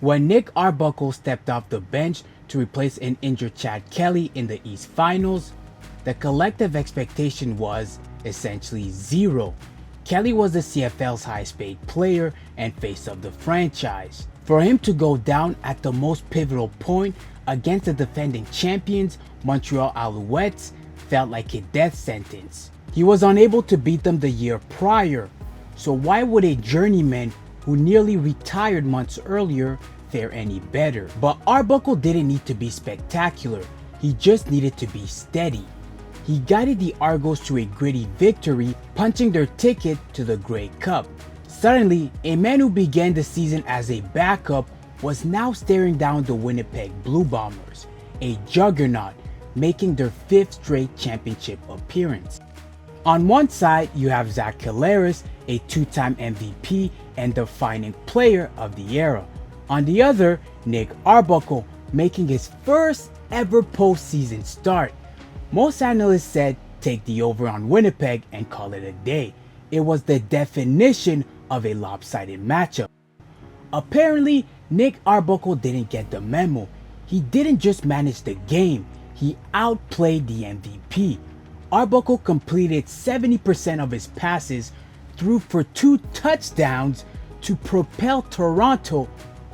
When Nick Arbuckle stepped off the bench to replace an injured Chad Kelly in the East Finals, the collective expectation was essentially zero. Kelly was the CFL's highest paid player and face of the franchise. For him to go down at the most pivotal point against the defending champions Montreal Alouettes felt like a death sentence. He was unable to beat them the year prior, so why would a journeyman who nearly retired months earlier fare any better? But Arbuckle didn't need to be spectacular, he just needed to be steady. He guided the Argos to a gritty victory, punching their ticket to the Grey Cup. Suddenly, a man who began the season as a backup was now staring down the Winnipeg Blue Bombers, a juggernaut, making their 5th straight championship appearance. On one side, you have Zach Collaros, a 2-time MVP and defining player of the era. On the other, Nick Arbuckle, making his first ever postseason start. Most analysts said take the over on Winnipeg and call it a day. It was the definition of a lopsided matchup. Apparently, Nick Arbuckle didn't get the memo. He didn't just manage the game, he outplayed the MVP. Arbuckle completed 70% of his passes, threw for 2 touchdowns to propel Toronto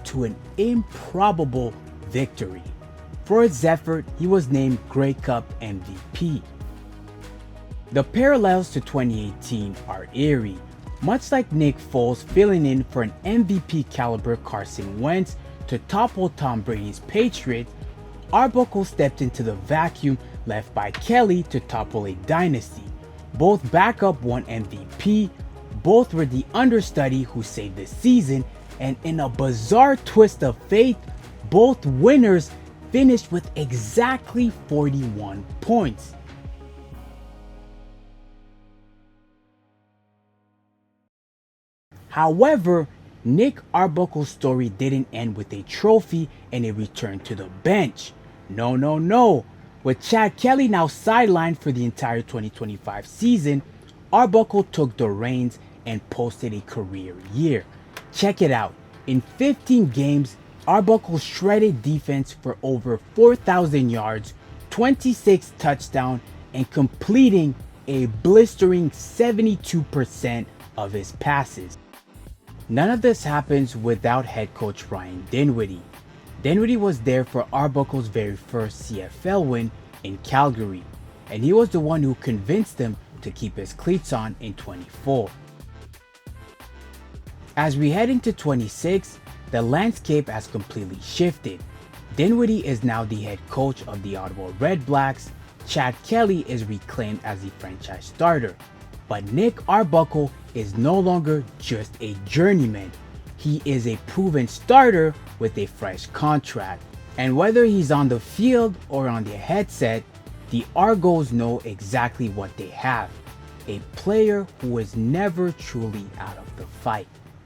to an improbable victory. For his effort, he was named Grey Cup MVP. The parallels to 2018 are eerie. Much like Nick Foles filling in for an MVP caliber Carson Wentz to topple Tom Brady's Patriots, Arbuckle stepped into the vacuum left by Kelly to topple a dynasty. Both backup won MVP, both were the understudy who saved the season, and in a bizarre twist of fate, both winners finished with exactly 41 points. However, Nick Arbuckle's story didn't end with a trophy and a return to the bench. No. With Chad Kelly now sidelined for the entire 2025 season, Arbuckle took the reins and posted a career year. Check it out. In 15 games, Arbuckle shredded defense for over 4,000 yards, 26 touchdowns, and completing a blistering 72% of his passes. None of this happens without head coach Ryan Dinwiddie. Dinwiddie was there for Arbuckle's very first CFL win in Calgary, and he was the one who convinced him to keep his cleats on in 24. As we head into 26, the landscape has completely shifted. Dinwiddie is now the head coach of the Ottawa Red Blacks, Chad Kelly is reclaimed as the franchise starter, but Nick Arbuckle is no longer just a journeyman. He is a proven starter with a fresh contract. And whether he's on the field or on the headset, the Argos know exactly what they have. A player who is never truly out of the fight.